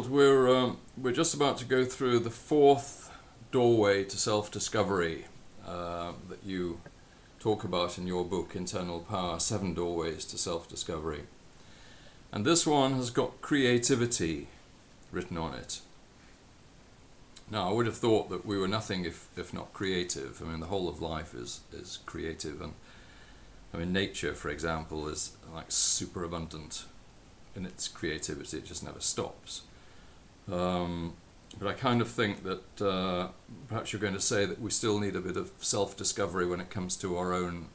Harold, we're just about to go through the fourth doorway to self-discovery that you talk about in your book, Internal Power, 7 Doorways to Self-Discovery. And this one has got creativity written on it. Now, I would have thought that we were nothing if not creative. I mean, the whole of life is creative. And I mean, nature, for example, is like super abundant in its creativity. It just never stops. But I kind of think that perhaps you're going to say that we still need a bit of self-discovery when it comes to our own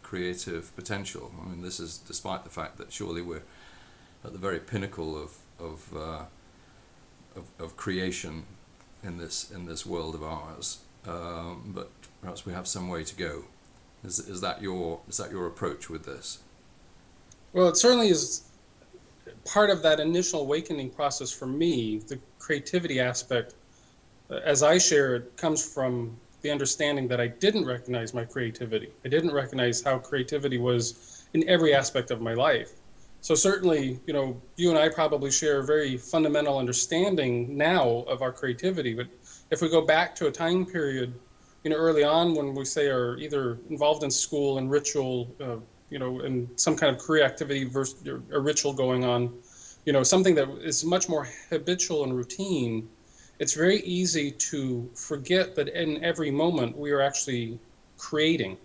creative potential. I mean, this is despite the fact that surely we're at the very pinnacle of creation in this world of ours. But perhaps we have some way to go. Is that your approach with this? Well, it certainly is part of that initial awakening process for me. The creativity aspect, as I share it, comes from the understanding that I didn't recognize my creativity. I didn't recognize how creativity was in every aspect of my life. So certainly, you and I probably share a very fundamental understanding now of our creativity. But if we go back to a time period, early on when we say are either involved in school and ritual, and some kind of career activity versus a ritual going on, something that is much more habitual and routine, it's very easy to forget that in every moment we are actually creating.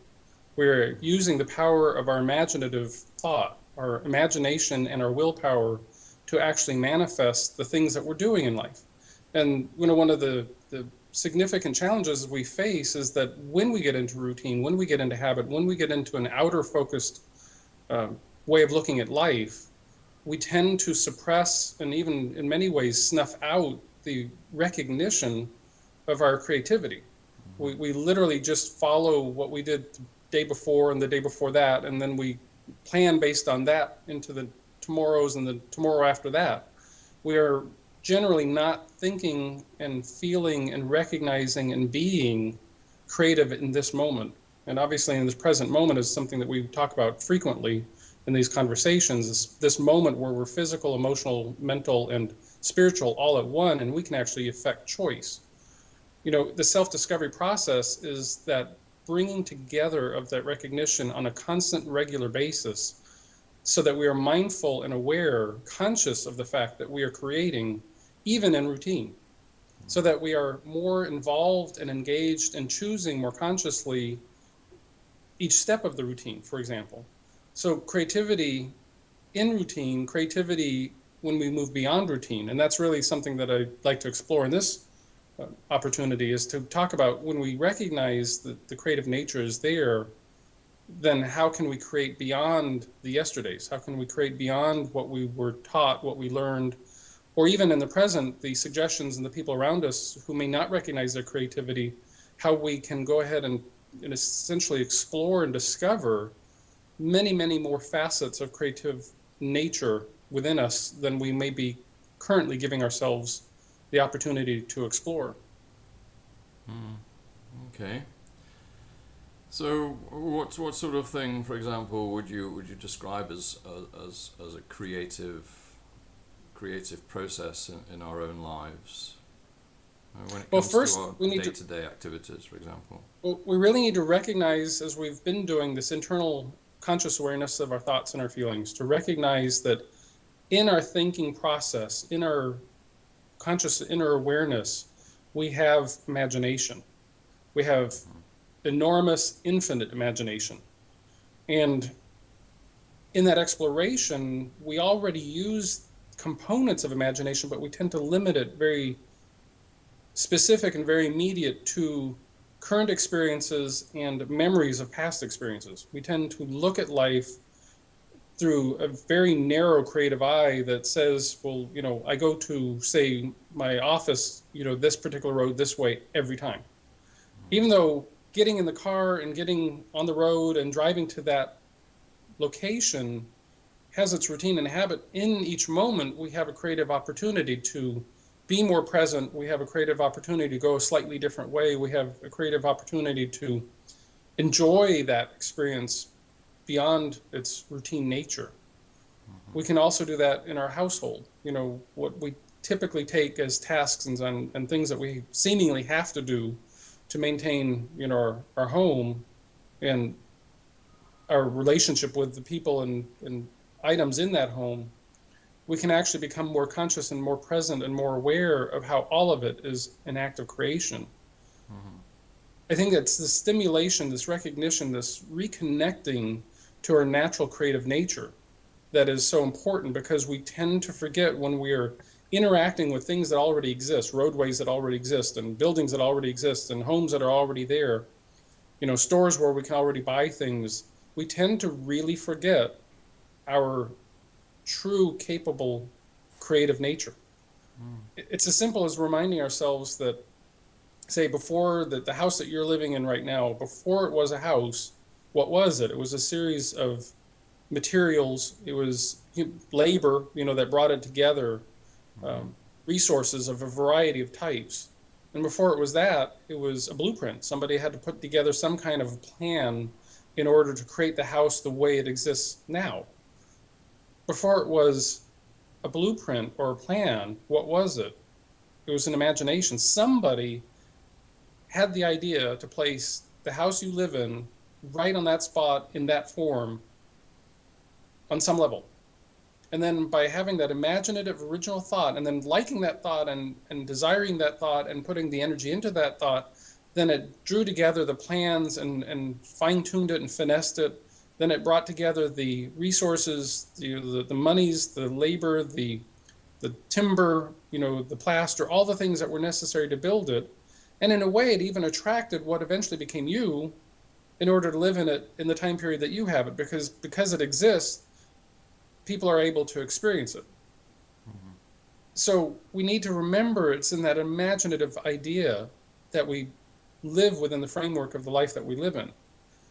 We're using the power of our imaginative thought, our imagination and our willpower to actually manifest the things that we're doing in life. And one of the significant challenges we face is that when we get into routine, when we get into habit, when we get into an outer focused way of looking at life, we tend to suppress and even in many ways snuff out the recognition of our creativity. We literally just follow what we did the day before and the day before that, and then we plan based on that into the tomorrows and the tomorrow after that. We are generally not thinking and feeling and recognizing and being creative in this moment. And obviously in this present moment is something that we talk about frequently in these conversations, this moment where we're physical, emotional, mental, and spiritual all at one, and we can actually affect choice. The self-discovery process is that bringing together of that recognition on a constant, regular basis so that we are mindful and aware, conscious of the fact that we are creating even in routine, so that we are more involved and engaged in choosing more consciously each step of the routine, for example. So creativity in routine, creativity when we move beyond routine, and that's really something that I'd like to explore in this opportunity, is to talk about when we recognize that the creative nature is there, then how can we create beyond the yesterdays? How can we create beyond what we were taught, what we learned, or even in the present, the suggestions and the people around us who may not recognize their creativity, how we can go ahead and essentially explore and discover many, many more facets of creative nature within us than we may be currently giving ourselves the opportunity to explore. Okay. So what sort of thing, for example, would you describe as a creative process in our own lives when it comes to our day-to-day activities, for example? Well, we really need to recognize, as we've been doing, this internal conscious awareness of our thoughts and our feelings, to recognize that in our thinking process, in our conscious inner awareness, we have imagination. We have enormous, infinite imagination. And in that exploration, we already use components of imagination, but we tend to limit it very specific and very immediate to current experiences and memories of past experiences. We tend to look at life through a very narrow creative eye that says, well, I go to, say, my office, this particular road this way every time. Even though getting in the car and getting on the road and driving to that location has its routine and habit, in each moment we have a creative opportunity to be more present. We have a creative opportunity to go a slightly different way. We have a creative opportunity to enjoy that experience beyond its routine nature. We can also do that in our household. What we typically take as tasks and things that we seemingly have to do to maintain, our home and our relationship with the people and items in that home, we can actually become more conscious and more present and more aware of how all of it is an act of creation. Mm-hmm. I think it's the stimulation, this recognition, this reconnecting to our natural creative nature that is so important, because we tend to forget when we are interacting with things that already exist, roadways that already exist, and buildings that already exist, and homes that are already there, stores where we can already buy things. We tend to really forget our true, capable, creative nature. It's as simple as reminding ourselves that, say, before the house that you're living in right now, before it was a house, what was it? It was a series of materials. It was labor, that brought it together, resources of a variety of types. And before it was that, it was a blueprint. Somebody had to put together some kind of plan in order to create the house the way it exists now. Before it was a blueprint or a plan, what was it? It was an imagination. Somebody had the idea to place the house you live in right on that spot in that form on some level. And then by having that imaginative original thought and then liking that thought and desiring that thought and putting the energy into that thought, then it drew together the plans and fine-tuned it and finessed it. Then it brought together the resources, the monies, the labor, the timber, the plaster, all the things that were necessary to build it. And in a way, it even attracted what eventually became you in order to live in it in the time period that you have it, because it exists, people are able to experience it. Mm-hmm. So we need to remember it's in that imaginative idea that we live within the framework of the life that we live in.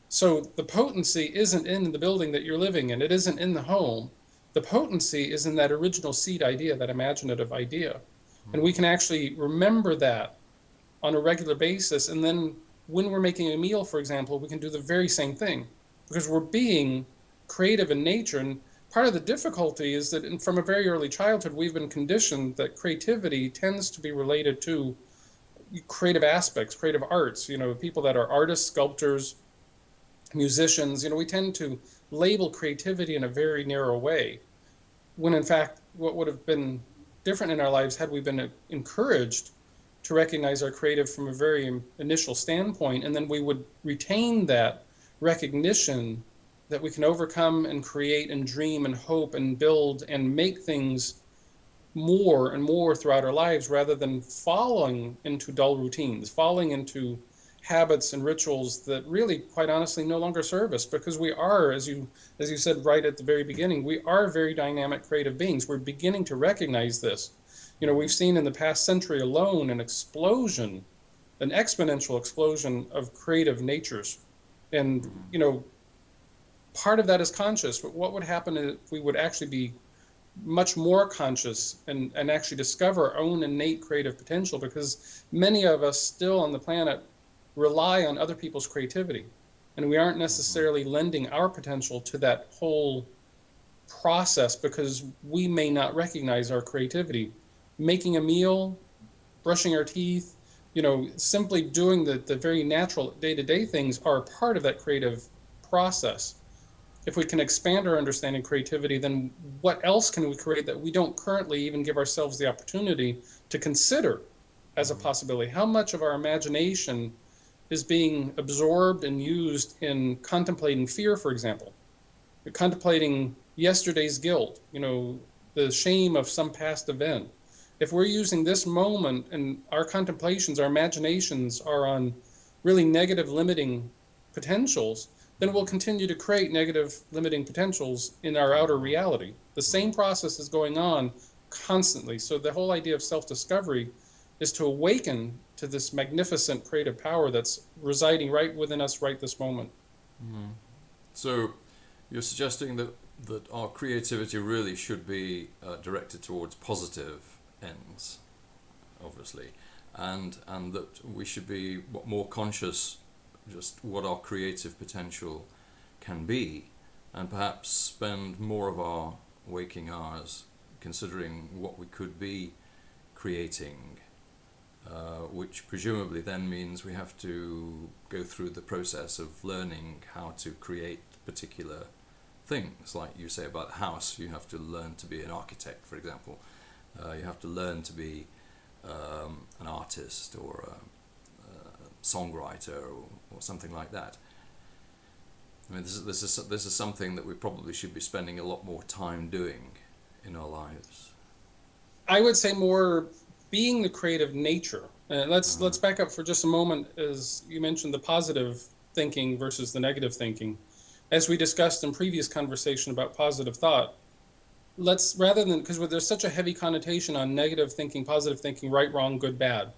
So the potency isn't in the building that you're living in. It isn't in the home. The potency is in that original seed idea, that imaginative idea. Mm-hmm. And we can actually remember that on a regular basis. And then when we're making a meal, for example, we can do the very same thing, because we're being creative in nature. And part of the difficulty is that from a very early childhood, we've been conditioned that creativity tends to be related to creative aspects, creative arts, people that are artists, sculptors, musicians, we tend to label creativity in a very narrow way, when in fact, what would have been different in our lives had we been encouraged to recognize our creative from a very initial standpoint, and then we would retain that recognition that we can overcome and create and dream and hope and build and make things more and more throughout our lives, rather than falling into dull routines, falling into habits and rituals that really, quite honestly, no longer serve us, because we are, as you said right at the very beginning, we are very dynamic creative beings. We're beginning to recognize this. We've seen in the past century alone an exponential explosion of creative natures. And, part of that is conscious, but what would happen if we would actually be much more conscious and actually discover our own innate creative potential? Because many of us still on the planet rely on other people's creativity, and we aren't necessarily lending our potential to that whole process because we may not recognize our creativity. Making a meal, brushing our teeth, simply doing the very natural day-to-day things are part of that creative process. If we can expand our understanding of creativity, then what else can we create that we don't currently even give ourselves the opportunity to consider as a possibility? How much of our imagination is being absorbed and used in contemplating fear, for example? Contemplating yesterday's guilt, the shame of some past event. If we're using this moment and our contemplations, our imaginations are on really negative limiting potentials, then we'll continue to create negative limiting potentials in our outer reality. The same process is going on constantly. So the whole idea of self-discovery is to awaken to this magnificent creative power that's residing right within us right this moment. Mm-hmm. So you're suggesting that our creativity really should be directed towards positive ends, obviously, and that we should be more conscious just what our creative potential can be, and perhaps spend more of our waking hours considering what we could be creating, which presumably then means we have to go through the process of learning how to create particular things. Like you say about a house, you have to learn to be an architect, for example. You have to learn to be an artist or a songwriter or something like that. I mean, this is something that we probably should be spending a lot more time doing in our lives. I would say more being the creative nature. Let's back up for just a moment, as you mentioned the positive thinking versus the negative thinking. As we discussed in previous conversation about positive thought, let's, rather than, because there's such a heavy connotation on negative thinking, positive thinking, right, wrong, good, bad.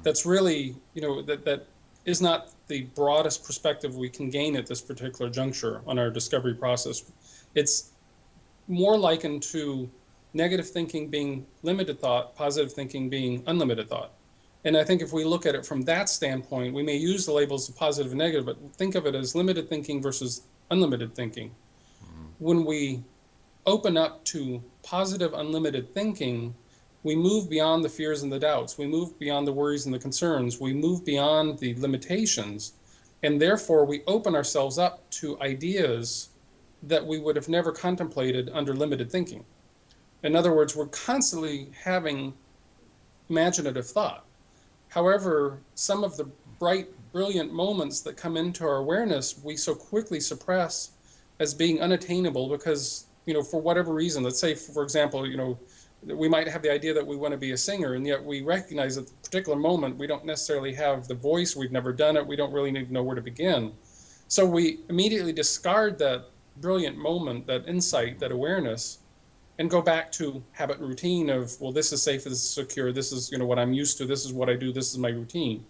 That's really, that is not the broadest perspective we can gain at this particular juncture on our discovery process. It's more likened to negative thinking being limited thought, positive thinking being unlimited thought. And I think if we look at it from that standpoint, we may use the labels of positive and negative, but think of it as limited thinking versus unlimited thinking. When we open up to positive, unlimited thinking, we move beyond the fears and the doubts. We move beyond the worries and the concerns. We move beyond the limitations. And therefore, we open ourselves up to ideas that we would have never contemplated under limited thinking. In other words, we're constantly having imaginative thought. However, some of the bright, brilliant moments that come into our awareness, we so quickly suppress as being unattainable because, for whatever reason, let's say, for example, we might have the idea that we want to be a singer, and yet we recognize at the particular moment we don't necessarily have the voice, we've never done it, we don't really need to know where to begin. So we immediately discard that brilliant moment, that insight, that awareness, and go back to habit and routine of, well, this is safe, this is secure, this is what I'm used to, this is what I do, this is my routine.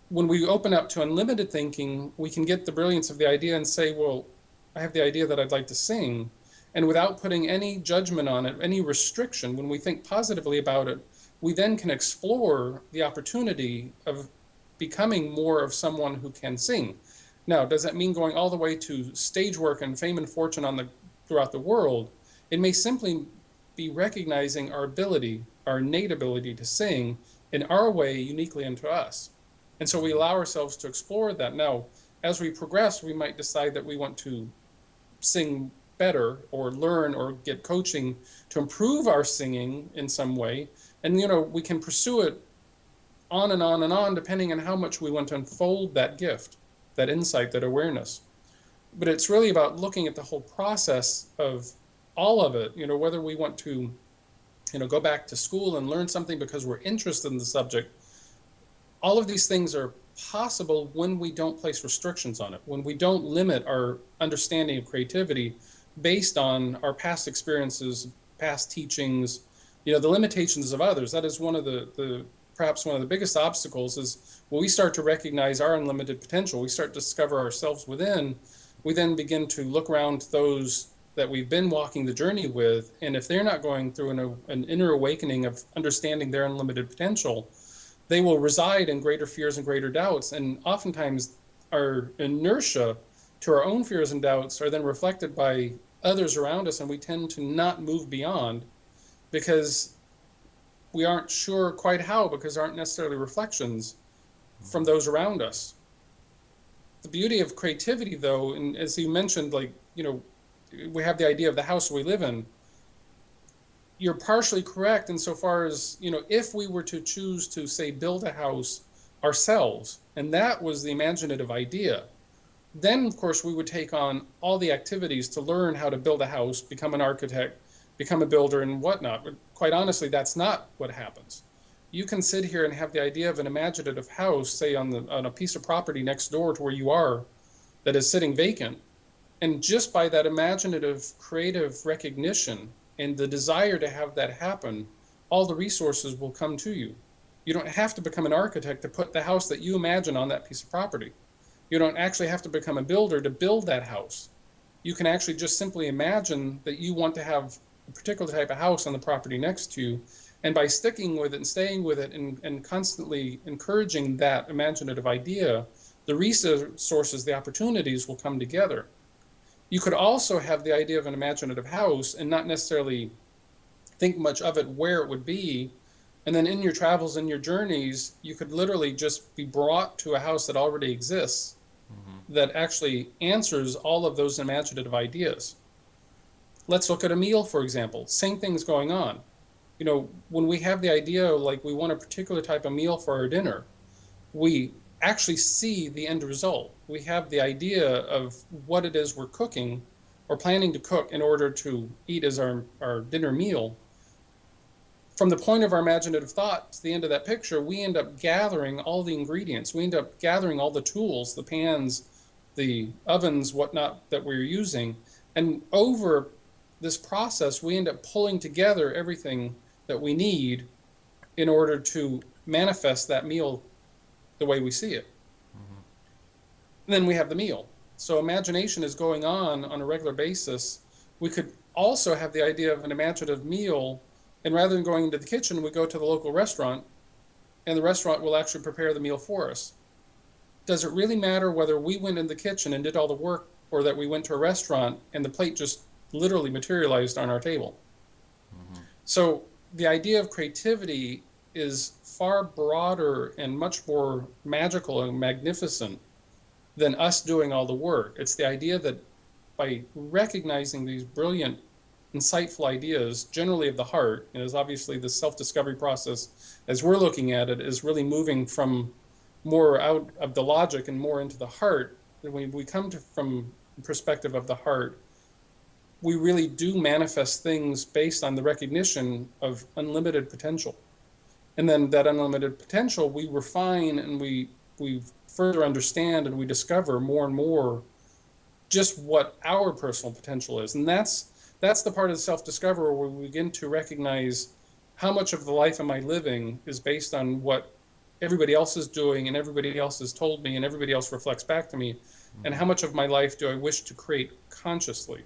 When we open up to unlimited thinking, we can get the brilliance of the idea and say, well, I have the idea that I'd like to sing. And without putting any judgment on it, any restriction, when we think positively about it, we then can explore the opportunity of becoming more of someone who can sing. Now, does that mean going all the way to stage work and fame and fortune throughout the world? It may simply be recognizing our ability, our innate ability to sing in our way uniquely unto us. And so we allow ourselves to explore that. Now, as we progress, we might decide that we want to sing better or learn or get coaching to improve our singing in some way. And, we can pursue it on and on and on, depending on how much we want to unfold that gift, that insight, that awareness. But it's really about looking at the whole process of all of it, whether we want to, go back to school and learn something because we're interested in the subject. All of these things are possible when we don't place restrictions on it, when we don't limit our understanding of creativity based on our past experiences, past teachings, the limitations of others. That is one of the perhaps one of the biggest obstacles is when we start to recognize our unlimited potential, we start to discover ourselves within, we then begin to look around to those that we've been walking the journey with, and if they're not going through an inner awakening of understanding their unlimited potential, they will reside in greater fears and greater doubts. And oftentimes our inertia to our own fears and doubts are then reflected by others around us, and we tend to not move beyond because we aren't sure quite how, because there aren't necessarily reflections from those around us. The beauty of creativity, though, and as you mentioned, we have the idea of the house we live in. You're partially correct insofar as, if we were to choose to, say, build a house ourselves, and that was the imaginative idea, then, of course, we would take on all the activities to learn how to build a house, become an architect, become a builder, and whatnot. But quite honestly, that's not what happens. You can sit here and have the idea of an imaginative house, say, on a piece of property next door to where you are that is sitting vacant. And just by that imaginative, creative recognition and the desire to have that happen, all the resources will come to you. You don't have to become an architect to put the house that you imagine on that piece of property. You don't actually have to become a builder to build that house. You can actually just simply imagine that you want to have a particular type of house on the property next to you. And by sticking with it and staying with it and constantly encouraging that imaginative idea, the resources, the opportunities will come together. You could also have the idea of an imaginative house and not necessarily think much of it where it would be. And then in your travels and your journeys, you could literally just be brought to a house that already exists, that actually answers all of those imaginative ideas. Let's look at a meal, for example. Same thing's going on. You know, when we have the idea, like we want a particular type of meal for our dinner, we actually see the end result. We have the idea of what it is we're cooking or planning to cook in order to eat as our dinner meal. From the point of our imaginative thought to the end of that picture, we end up gathering all the ingredients. We end up gathering all the tools, the pans, the ovens, whatnot that we're using. And over this process, we end up pulling together everything that we need in order to manifest that meal the way we see it. And then we have the meal. So imagination is going on a regular basis. We could also have the idea of an imaginative meal, and rather than going into the kitchen, we go to the local restaurant, and the restaurant will actually prepare the meal for us. Does it really matter whether we went in the kitchen and did all the work, or that we went to a restaurant and the plate just literally materialized on our table? So the idea of creativity is far broader and much more magical and magnificent than us doing all the work. It's the idea that by recognizing these brilliant, insightful ideas, generally of the heart, and as obviously the self-discovery process, as we're looking at it, is really moving from more out of the logic and more into the heart. And when we come to from the perspective of the heart, we really do manifest things based on the recognition of unlimited potential. And then that unlimited potential, we refine and we further understand, and we discover more and more just what our personal potential is. And that's the part of the self-discovery where we begin to recognize how much of the life am I living is based on what everybody else is doing and everybody else has told me and everybody else reflects back to me, and how much of my life do I wish to create consciously.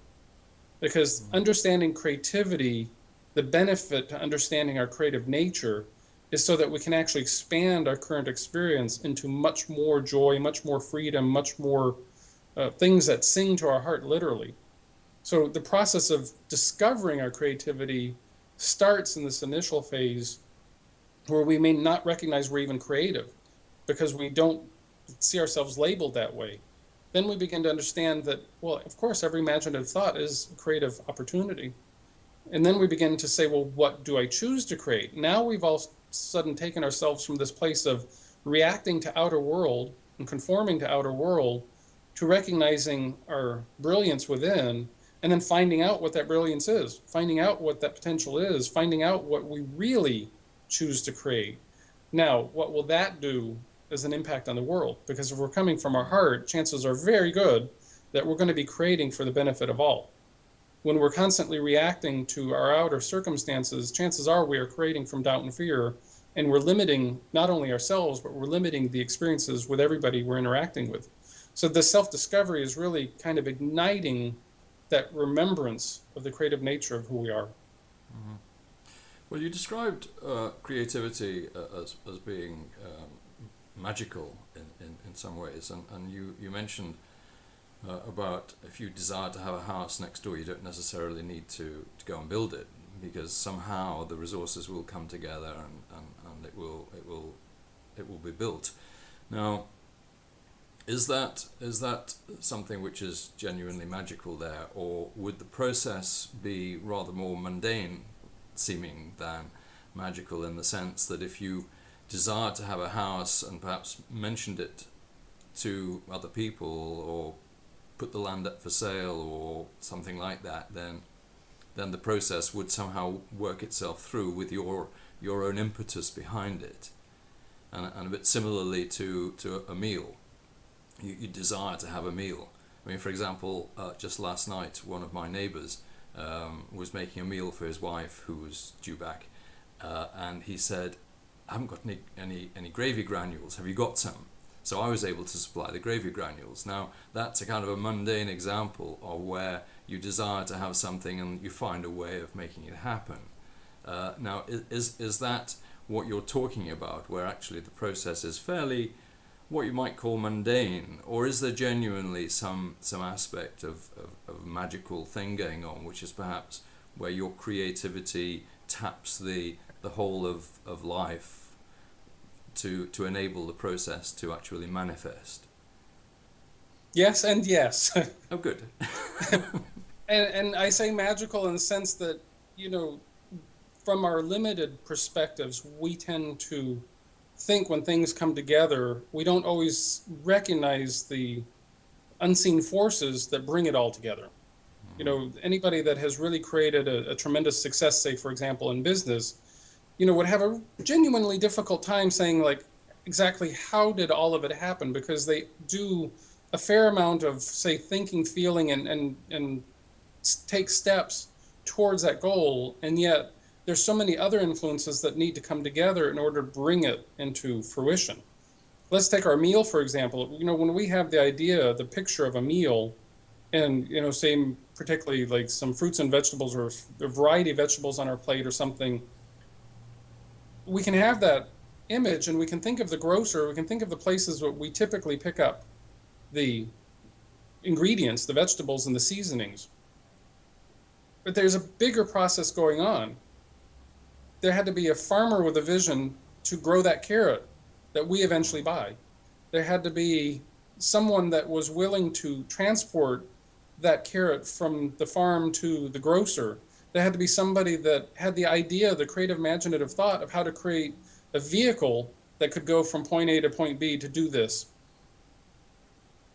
Because understanding creativity, the benefit to understanding our creative nature, is so that we can actually expand our current experience into much more joy, much more freedom, much more things that sing to our heart, literally. So the process of discovering our creativity starts in this initial phase where we may not recognize we're even creative because we don't see ourselves labeled that way. Then we begin to understand that, well, of course, every imaginative thought is a creative opportunity. And then we begin to say, well, what do I choose to create? Now we've all of a sudden taken ourselves from this place of reacting to outer world and conforming to outer world to recognizing our brilliance within, and then finding out what that brilliance is, finding out what that potential is, finding out what we really choose to create. Now, what will that do as an impact on the world? Because if we're coming from our heart, chances are very good that we're going to be creating for the benefit of all. When we're constantly reacting to our outer circumstances, chances are we are creating from doubt and fear, and we're limiting not only ourselves, but we're limiting the experiences with everybody we're interacting with. So the self-discovery is really kind of igniting that remembrance of the creative nature of who we are. Mm-hmm. Well, you described creativity as being magical in some ways, and you mentioned about if you desire to have a house next door, you don't necessarily need to go and build it, because somehow the resources will come together and it will be built. Now, is that something which is genuinely magical there, or would the process be rather more mundane seeming than magical, in the sense that if you desire to have a house and perhaps mentioned it to other people or put the land up for sale or something like that, then the process would somehow work itself through with your own impetus behind it, and a bit similarly to a meal. You desire to have a meal. I mean, for example, just last night, one of my neighbours was making a meal for his wife who was due back, and he said, "I haven't got any gravy granules. Have you got some?" So I was able to supply the gravy granules. Now, that's a kind of a mundane example of where you desire to have something and you find a way of making it happen. Now, is that what you're talking about, where actually the process is fairly what you might call mundane, or is there genuinely some aspect of a magical thing going on, which is perhaps where your creativity taps the whole of life to enable the process to actually manifest. Yes and yes. Oh, good. And I say magical in the sense that, you know, from our limited perspectives, we tend to think when things come together, we don't always recognize the unseen forces that bring it all together. You know, anybody that has really created a tremendous success, say, for example, in business, you know, would have a genuinely difficult time saying, like, exactly how did all of it happen, because they do a fair amount of, say, thinking, feeling, and take steps towards that goal, and yet there's so many other influences that need to come together in order to bring it into fruition. Let's take our meal, for example. You know, when we have the idea, the picture of a meal, and, you know, say particularly like some fruits and vegetables or a variety of vegetables on our plate or something, we can have that image and we can think of the grocer, we can think of the places where we typically pick up the ingredients, the vegetables and the seasonings. But there's a bigger process going on. There had to be a farmer with a vision to grow that carrot that we eventually buy. There had to be someone that was willing to transport that carrot from the farm to the grocer. There had to be somebody that had the idea, the creative imaginative thought of how to create a vehicle that could go from point A to point B to do this.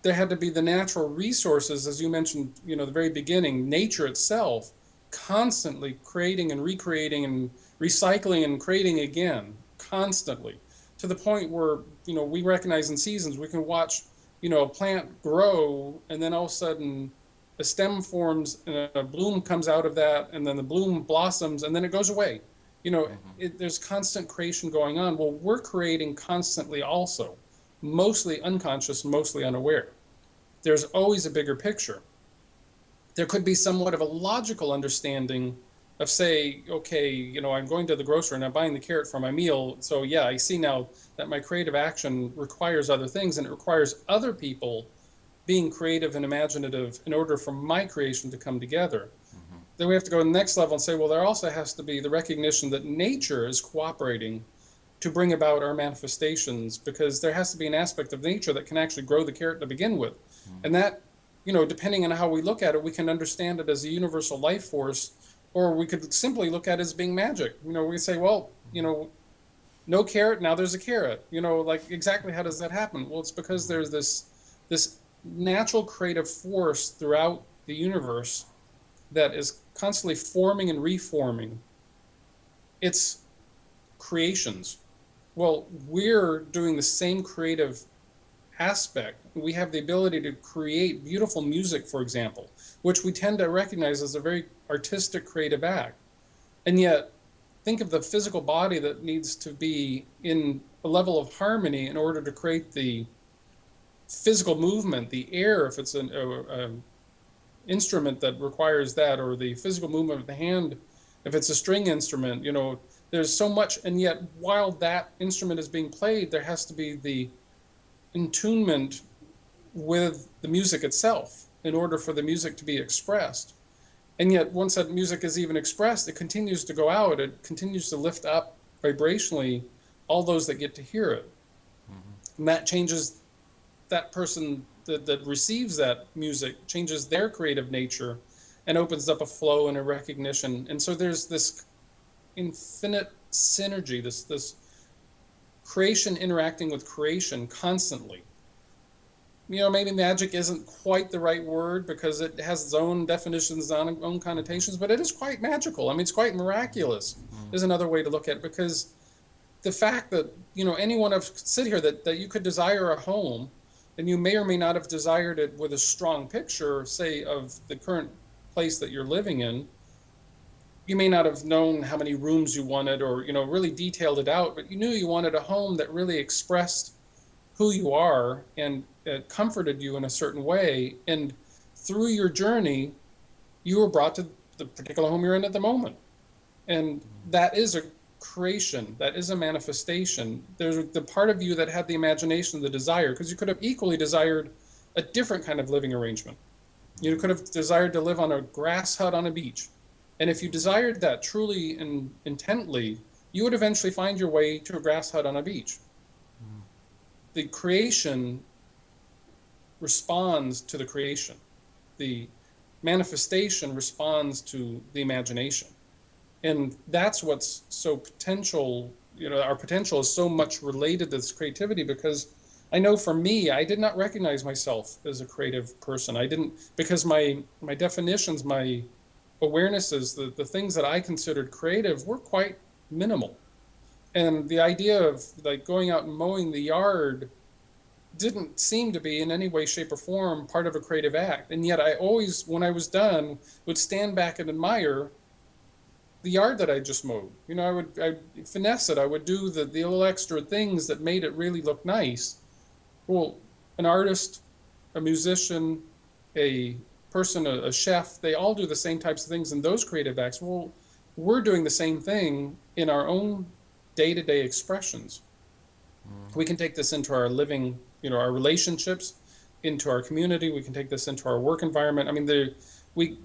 There had to be the natural resources, as you mentioned, you know, the very beginning, nature itself, constantly creating and recreating and recycling and creating again, constantly, to the point where, you know, we recognize in seasons, we can watch, you know, a plant grow, and then all of a sudden a stem forms and a bloom comes out of that, and then the bloom blossoms, and then it goes away. You know, there's constant creation going on. Well, we're creating constantly also, mostly unconscious, mostly unaware. There's always a bigger picture. There could be somewhat of a logical understanding of, say, okay, you know, I'm going to the grocery and I'm buying the carrot for my meal. So yeah, I see now that my creative action requires other things, and it requires other people being creative and imaginative in order for my creation to come together. Then we have to go to the next level and say, well, there also has to be the recognition that nature is cooperating to bring about our manifestations, because there has to be an aspect of nature that can actually grow the carrot to begin with. And that, you know, depending on how we look at it, we can understand it as a universal life force, or we could simply look at it as being magic. You know, we say, well, you know, no carrot, now there's a carrot. You know, like, exactly how does that happen? Well, it's because there's this natural creative force throughout the universe that is constantly forming and reforming its creations. Well, we're doing the same creative aspect. We have the ability to create beautiful music, for example, which we tend to recognize as a very artistic, creative act. And yet, think of the physical body that needs to be in a level of harmony in order to create the physical movement, the air, if it's an instrument that requires that, or the physical movement of the hand, if it's a string instrument. You know, there's so much, and yet while that instrument is being played, there has to be the attunement with the music itself in order for the music to be expressed. And yet once that music is even expressed, it continues to go out, it continues to lift up vibrationally all those that get to hear it. And that changes that person that receives that music, changes their creative nature and opens up a flow and a recognition. And so there's this infinite synergy, this creation interacting with creation constantly. You know, maybe magic isn't quite the right word because it has its own definitions, own connotations, but it is quite magical. I mean, it's quite miraculous is another way to look at it, because the fact that, you know, any one of sit here that you could desire a home, and you may or may not have desired it with a strong picture, say, of the current place that you're living in. You may not have known how many rooms you wanted, or, you know, really detailed it out, but you knew you wanted a home that really expressed who you are and comforted you in a certain way. And through your journey, you were brought to the particular home you're in at the moment. And that is a creation, that is a manifestation. There's the part of you that had the imagination, the desire, because you could have equally desired a different kind of living arrangement. You could have desired to live on a grass hut on a beach. And if you desired that truly and intently, you would eventually find your way to a grass hut on a beach. The creation responds to the creation. The manifestation responds to the imagination. And that's what's so potential, our potential is so much related to this creativity, because I know for me, I did not recognize myself as a creative person. I didn't, because my definitions, my awarenesses, the things that I considered creative were quite minimal. And the idea of like going out and mowing the yard didn't seem to be in any way, shape, or form part of a creative act. And yet I always, when I was done, would stand back and admire the yard that I just mowed. I'd finesse it. I would do the little extra things that made it really look nice. Well, an artist, a musician, a person, a chef, they all do the same types of things in those creative acts. Well, we're doing the same thing in our own day-to-day expressions. We can take this into our living, our relationships, into our community. We can take this into our work environment. I mean,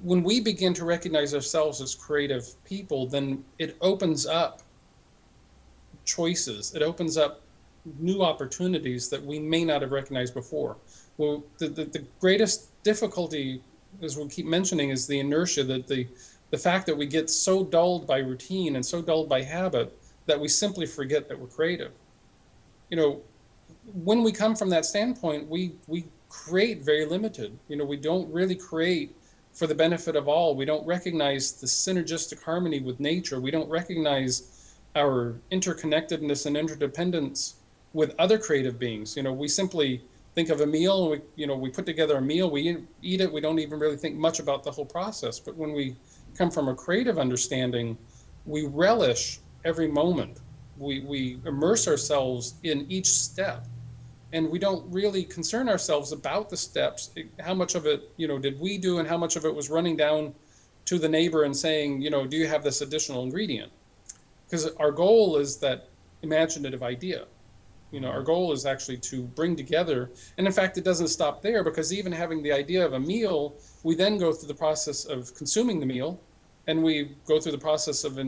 when we begin to recognize ourselves as creative people, then it opens up choices. It opens up new opportunities that we may not have recognized before. Well, the greatest difficulty, as we keep mentioning, is the inertia, that the fact that we get so dulled by routine and so dulled by habit that we simply forget that we're creative. When we come from that standpoint, we create very limited. We don't really create for the benefit of all. We don't recognize the synergistic harmony with nature. We don't recognize our interconnectedness and interdependence with other creative beings. We simply think of a meal, and we put together a meal, we eat it, we don't even really think much about the whole process. But when we come from a creative understanding, we relish every moment. We immerse ourselves in each step, and we don't really concern ourselves about the steps. How much of it, did we do, and how much of it was running down to the neighbor and saying, do you have this additional ingredient? Because our goal is that imaginative idea. Our goal is actually to bring together, and in fact, it doesn't stop there, because even having the idea of a meal, we then go through the process of consuming the meal, and we go through the process of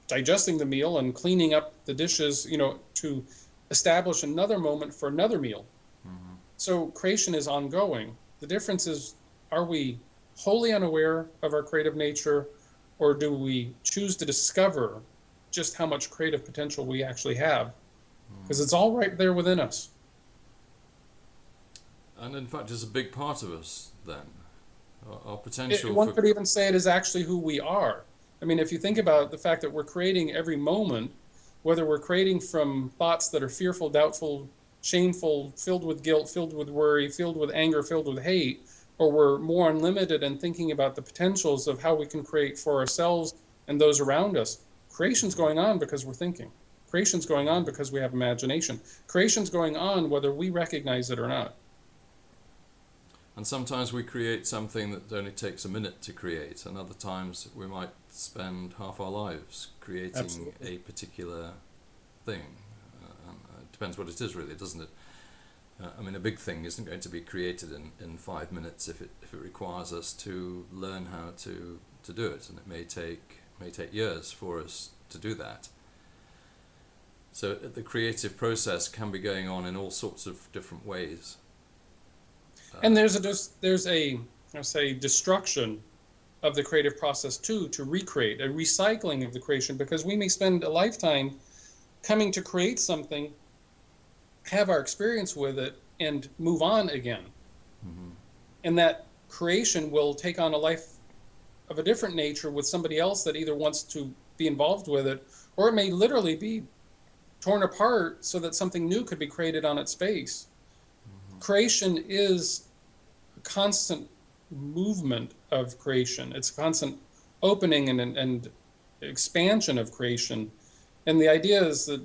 digesting the meal and cleaning up the dishes, to establish another moment for another meal. Mm-hmm. So creation is ongoing. The difference is, are we wholly unaware of our creative nature, or do we choose to discover just how much creative potential we actually have? Because it's all right there within us. And in fact, it's a big part of us then. Our potential. One could even say it is actually who we are. I mean, if you think about the fact that we're creating every moment, whether we're creating from thoughts that are fearful, doubtful, shameful, filled with guilt, filled with worry, filled with anger, filled with hate, or we're more unlimited and thinking about the potentials of how we can create for ourselves and those around us, creation's going on because we're thinking. Creation's going on because we have imagination. Creation's going on whether we recognize it or not. And sometimes we create something that only takes a minute to create, and other times we might spend half our lives creating Absolutely. a particular thing. It depends what it is, really, doesn't it? I mean, a big thing isn't going to be created in 5 minutes if it requires us to learn how to do it, and it may take years for us to do that. So the creative process can be going on in all sorts of different ways. And there's a destruction of the creative process too, to recreate, a recycling of the creation, because we may spend a lifetime coming to create something, have our experience with it, and move on again. Mm-hmm. And that creation will take on a life of a different nature with somebody else that either wants to be involved with it, or it may literally be torn apart so that something new could be created on its space. Mm-hmm. Creation is a constant movement of creation. It's a constant opening and expansion of creation. And the idea is that,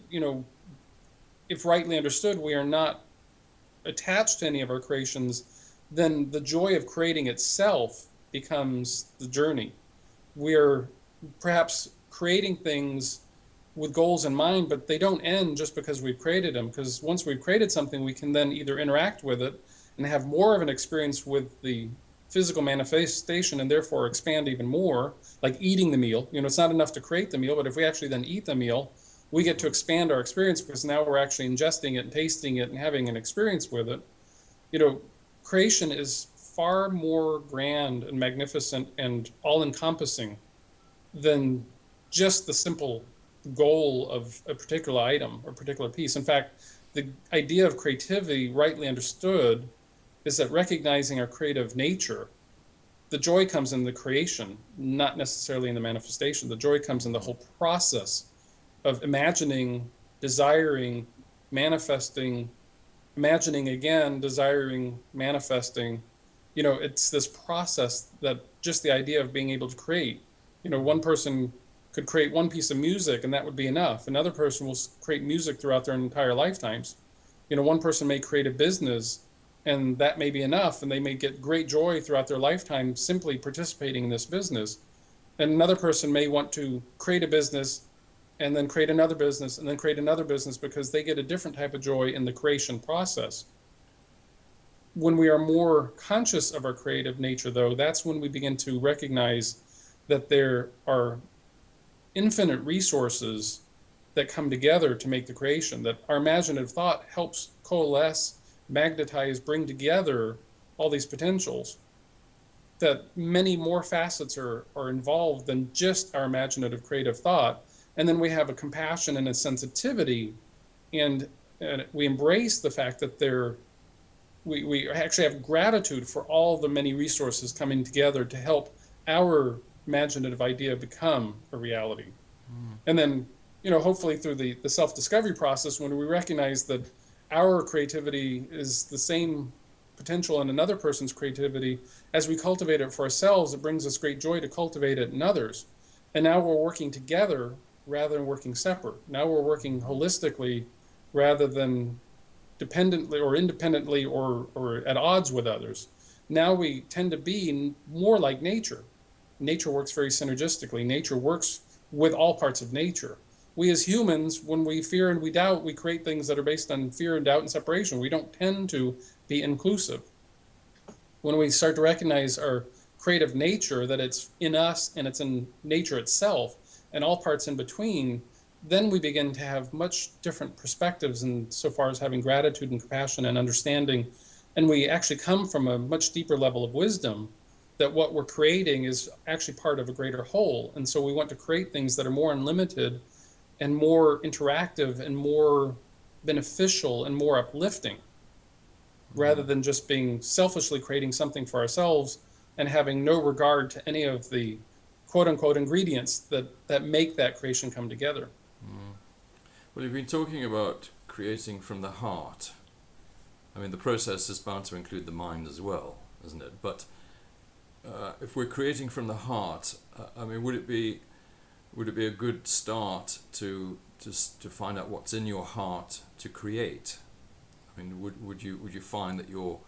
if rightly understood, we are not attached to any of our creations, then the joy of creating itself becomes the journey. We are perhaps creating things with goals in mind, but they don't end just because we've created them, because once we've created something, we can then either interact with it and have more of an experience with the physical manifestation and therefore expand even more, like eating the meal. It's not enough to create the meal, but if we actually then eat the meal, we get to expand our experience because now we're actually ingesting it and tasting it and having an experience with it. Creation is far more grand and magnificent and all-encompassing than just the simple goal of a particular item or particular piece. In fact, the idea of creativity, rightly understood, is that recognizing our creative nature, the joy comes in the creation, not necessarily in the manifestation. The joy comes in the whole process of imagining, desiring, manifesting, imagining again, desiring, manifesting. It's this process that just the idea of being able to create. One person could create one piece of music and that would be enough. Another person will create music throughout their entire lifetimes. One person may create a business and that may be enough, and they may get great joy throughout their lifetime simply participating in this business. And another person may want to create a business and then create another business and then create another business because they get a different type of joy in the creation process. When we are more conscious of our creative nature, though, that's when we begin to recognize that there are infinite resources that come together to make the creation, that our imaginative thought helps coalesce, magnetize, bring together all these potentials, that many more facets are involved than just our imaginative creative thought. And then we have a compassion and a sensitivity, and we embrace the fact that we actually have gratitude for all the many resources coming together to help our imaginative idea become a reality. And then, hopefully through the self-discovery process, when we recognize that our creativity is the same potential in another person's creativity, as we cultivate it for ourselves, it brings us great joy to cultivate it in others. And now we're working together rather than working separate. Now we're working holistically rather than dependently or independently or at odds with others. Now we tend to be more like nature. Nature works very synergistically. Nature works with all parts of nature. We as humans, when we fear and we doubt, we create things that are based on fear and doubt and separation. We don't tend to be inclusive. When we start to recognize our creative nature, that it's in us and it's in nature itself and all parts in between, then we begin to have much different perspectives in so far as having gratitude and compassion and understanding. And we actually come from a much deeper level of wisdom that what we're creating is actually part of a greater whole. And so we want to create things that are more unlimited and more interactive and more beneficial and more uplifting, rather than just being selfishly creating something for ourselves and having no regard to any of the quote-unquote ingredients that make that creation come together. Well, you've been talking about creating from the heart. I mean, the process is bound to include the mind as well, isn't it? But if we're creating from the heart, I mean, would it be a good start to find out what's in your heart to create? I mean, would you find that you're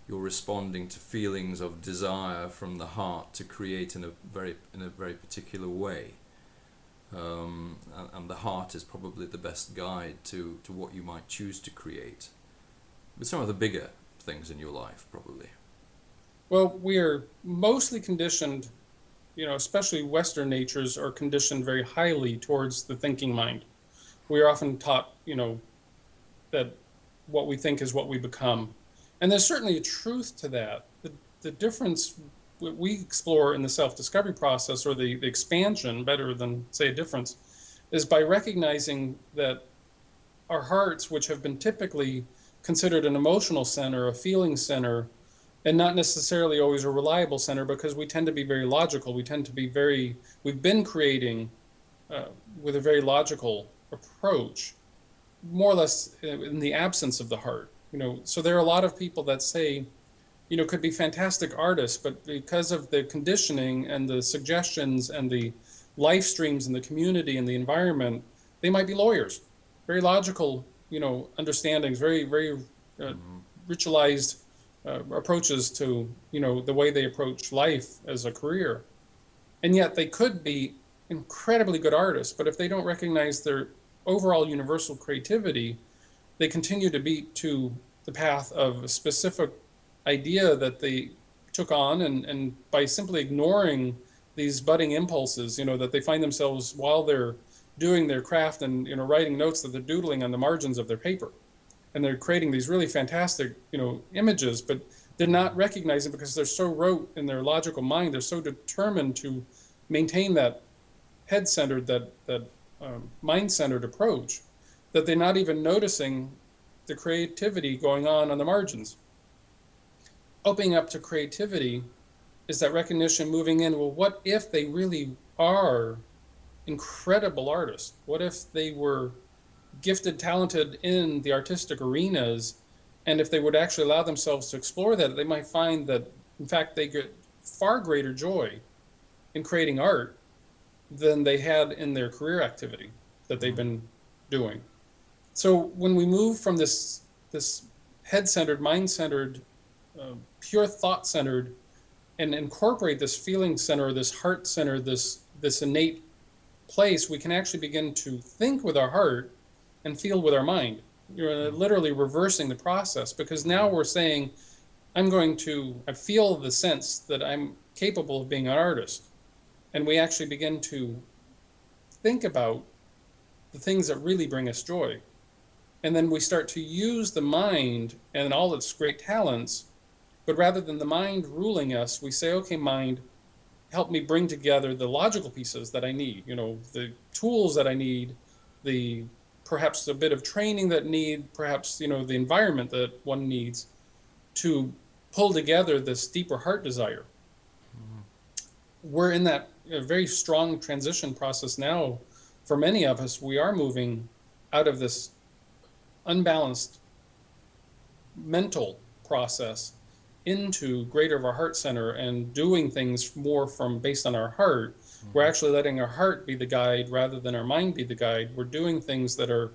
responding to feelings of desire from the heart to create in a very particular way, and the heart is probably the best guide to what you might choose to create, with some of the bigger things in your life, probably. Well, we are mostly conditioned, especially Western natures are conditioned very highly towards the thinking mind. We are often taught, that what we think is what we become. And there's certainly a truth to that. The difference we explore in the self-discovery process, or the expansion, better than say a difference, is by recognizing that our hearts, which have been typically considered an emotional center, a feeling center, and not necessarily always a reliable center, because we tend to be very logical. We've been creating with a very logical approach, more or less in the absence of the heart. So there are a lot of people that say, could be fantastic artists, but because of the conditioning and the suggestions and the life streams in the community and the environment, they might be lawyers. Very logical, understandings, very, very ritualized approaches to, the way they approach life as a career. And yet they could be incredibly good artists, but if they don't recognize their overall universal creativity, they continue to beat to the path of a specific idea that they took on, and by simply ignoring these budding impulses, that they find themselves while they're doing their craft and writing notes that they're doodling on the margins of their paper, and they're creating these really fantastic images, but they're not recognizing, because they're so rote in their logical mind, they're so determined to maintain that head-centered, that mind-centered approach, that they're not even noticing the creativity going on the margins. Opening up to creativity is that recognition, moving in, well, what if they really are incredible artists? What if they were gifted, talented in the artistic arenas, and if they would actually allow themselves to explore that, they might find that, in fact, they get far greater joy in creating art than they had in their career activity that they've been doing. So when we move from this head-centered, mind-centered, pure thought-centered, and incorporate this feeling center, this heart center, this innate place, we can actually begin to think with our heart and feel with our mind. You're literally reversing the process, because now we're saying, I feel the sense that I'm capable of being an artist. And we actually begin to think about the things that really bring us joy. And then we start to use the mind and all its great talents, but rather than the mind ruling us, we say, okay, mind, help me bring together the logical pieces that I need, the tools that I need, perhaps a bit of training that need, perhaps, the environment that one needs to pull together this deeper heart desire. We're in that very strong transition process now. For many of us, we are moving out of this unbalanced mental process into greater of our heart center and doing things more based on our heart. We're actually letting our heart be the guide rather than our mind be the guide. We're doing things that are,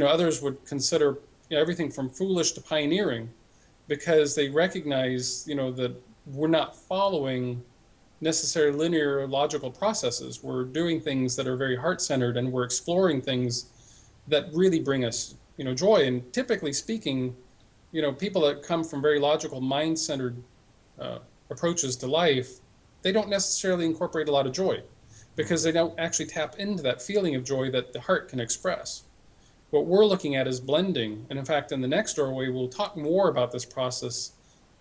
others would consider everything from foolish to pioneering, because they recognize, that we're not following necessarily linear logical processes. We're doing things that are very heart-centered, and we're exploring things that really bring us, joy. And typically speaking, people that come from very logical, mind-centered approaches to life, they don't necessarily incorporate a lot of joy, because they don't actually tap into that feeling of joy that the heart can express. What we're looking at is blending. And in fact, in the next doorway, we'll talk more about this process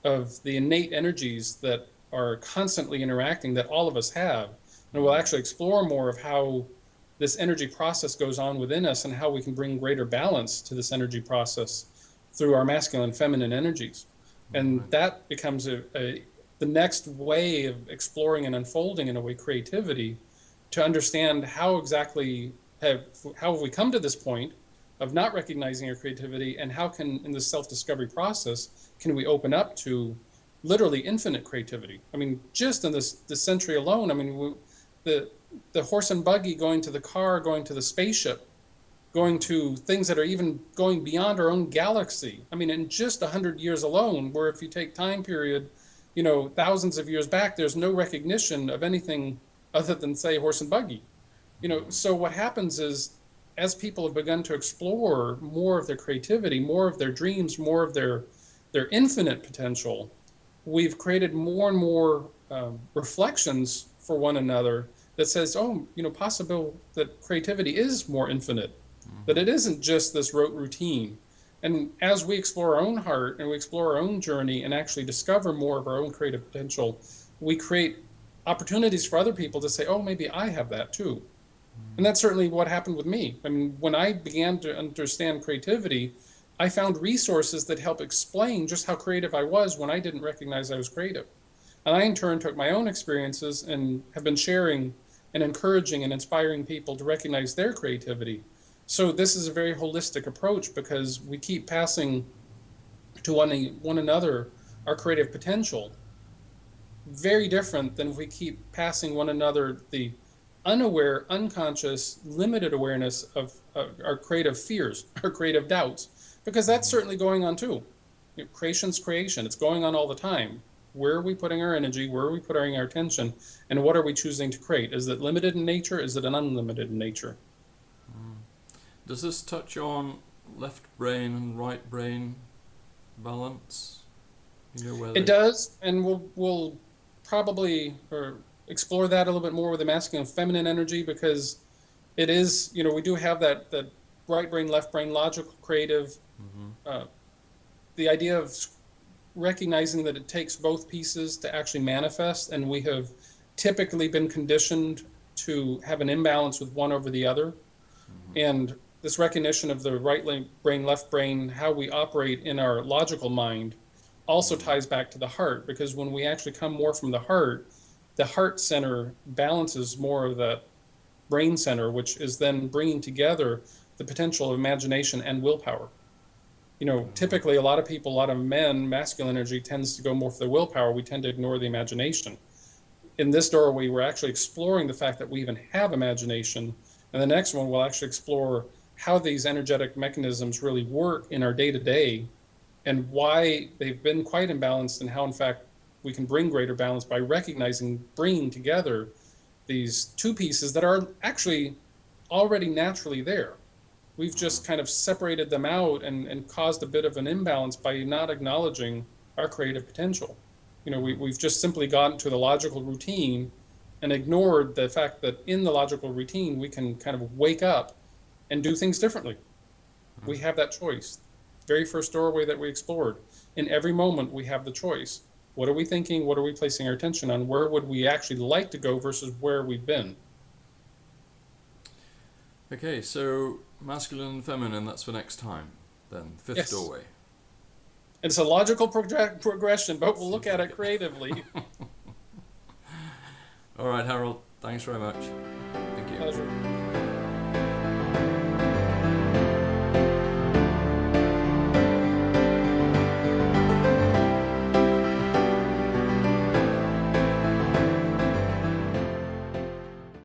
of the innate energies that are constantly interacting that all of us have. And we'll actually explore more of how this energy process goes on within us and how we can bring greater balance to this energy process through our masculine and feminine energies. And that becomes the next way of exploring and unfolding, in a way, creativity, to understand how exactly have we come to this point of not recognizing our creativity, and how can, in the self-discovery process, can we open up to literally infinite creativity. I mean, just in this century alone, I mean, the horse and buggy going to the car, going to the spaceship, going to things that are even going beyond our own galaxy. I mean, in just 100 years alone, where if you take time period, thousands of years back, there's no recognition of anything other than, say, horse and buggy. So what happens is, as people have begun to explore more of their creativity, more of their dreams, more of their infinite potential, we've created more and more reflections for one another that says, possible that creativity is more infinite, that it isn't just this rote routine. And as we explore our own heart and we explore our own journey and actually discover more of our own creative potential, we create opportunities for other people to say, oh, maybe I have that too. And that's certainly what happened with me. I mean, when I began to understand creativity, I found resources that help explain just how creative I was when I didn't recognize I was creative. And I, in turn, took my own experiences and have been sharing and encouraging and inspiring people to recognize their creativity. So this is a very holistic approach, because we keep passing to one another our creative potential. Very different than if we keep passing one another the unaware, unconscious, limited awareness of our creative fears, our creative doubts, because that's certainly going on too. Creation's creation. It's going on all the time. Where are we putting our energy? Where are we putting our attention? And what are we choosing to create? Is it limited in nature? Is it an unlimited in nature? Does this touch on left brain and right brain balance? You know where It does, and we'll probably explore that a little bit more with the masculine and feminine energy, because it is, we do have that right brain, left brain, logical, creative. Uh, the idea of recognizing that it takes both pieces to actually manifest, and we have typically been conditioned to have an imbalance with one over the other. And this recognition of the right brain, left brain, how we operate in our logical mind, also ties back to the heart, because when we actually come more from the heart center balances more of the brain center, which is then bringing together the potential of imagination and willpower. Typically a lot of people, a lot of men, masculine energy tends to go more for the willpower. We tend to ignore the imagination. In this doorway, we're actually exploring the fact that we even have imagination. And the next one, we'll actually explore how these energetic mechanisms really work in our day-to-day, and why they've been quite imbalanced, and how, in fact, we can bring greater balance by recognizing, bringing together these two pieces that are actually already naturally there. We've just kind of separated them out and caused a bit of an imbalance by not acknowledging our creative potential. We've just simply gotten to the logical routine and ignored the fact that in the logical routine, we can kind of wake up and do things differently. We have that choice. Very first doorway that we explored. In every moment, we have the choice. What are we thinking? What are we placing our attention on? Where would we actually like to go versus where we've been? Okay, so masculine and feminine, that's for next time, then. Fifth doorway. It's a logical progression, but we'll look at it creatively. All right, Harold, thanks very much. Thank you. Pleasure.